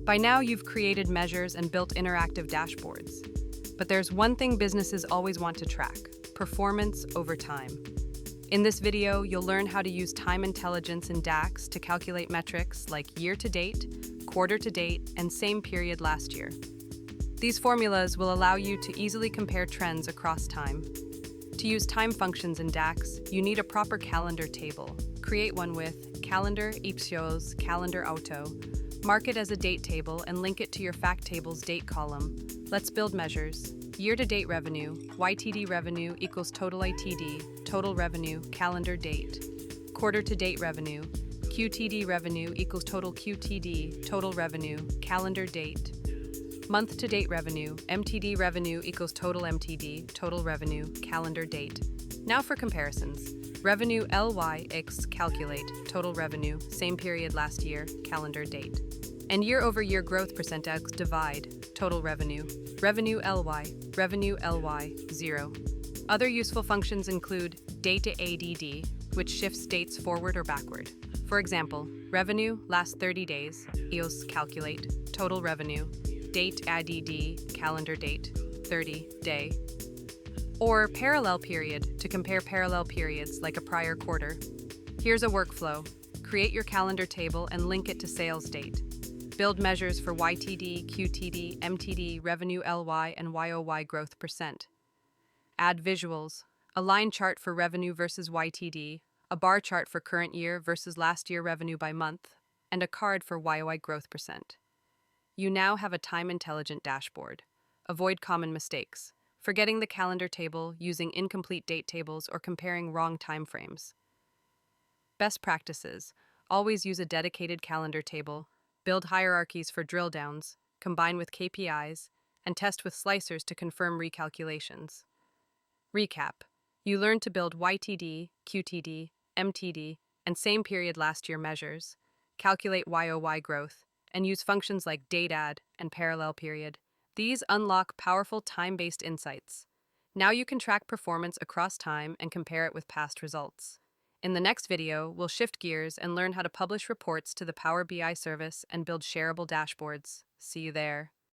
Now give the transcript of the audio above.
By now, you've created measures and built interactive dashboards. But there's one thing businesses always want to track: performance over time. In this video, you'll learn how to use time intelligence in DAX to calculate metrics like year-to-date, quarter-to-date, and same period last year. These formulas will allow you to easily compare trends across time. To use time functions in DAX, you need a proper calendar table. Create one with calendar ipsios calendar auto. Mark it as a date table and link it to your fact table's date column. Let's build measures. Year-to-date revenue, YTD revenue equals TOTALYTD, total revenue, calendar date. Quarter-to-date revenue, QTD revenue equals total QTD, total revenue, calendar date. Month-to-date revenue, MTD revenue equals total MTD, total revenue, calendar date. Now for comparisons. Revenue LYX calculate, total revenue, same period last year, calendar date. And year-over-year growth percent X divide, total revenue. Revenue LY, 0. Other useful functions include DATEADD, which shifts dates forward or backward. For example, revenue last 30 days, EOS calculate, total revenue, DATEADD, calendar date, 30 day. Or parallel period to compare parallel periods like a prior quarter. Here's a workflow. Create your calendar table and link it to sales date. Build measures for YTD, QTD, MTD, revenue LY, and YoY growth percent. Add visuals, a line chart for revenue versus YTD, a bar chart for current year versus last year revenue by month, and a card for YoY growth percent. You now have a time-intelligent dashboard. Avoid common mistakes, forgetting the calendar table, using incomplete date tables, or comparing wrong time frames. Best practices: always use a dedicated calendar table, build hierarchies for drill downs, combine with KPIs, and test with slicers to confirm recalculations. Recap: you learned to build YTD, QTD, MTD, and same period last year measures, calculate YoY growth, and use functions like DATEADD and parallel period. These unlock powerful time-based insights. Now you can track performance across time and compare it with past results. In the next video, we'll shift gears and learn how to publish reports to the Power BI service and build shareable dashboards. See you there.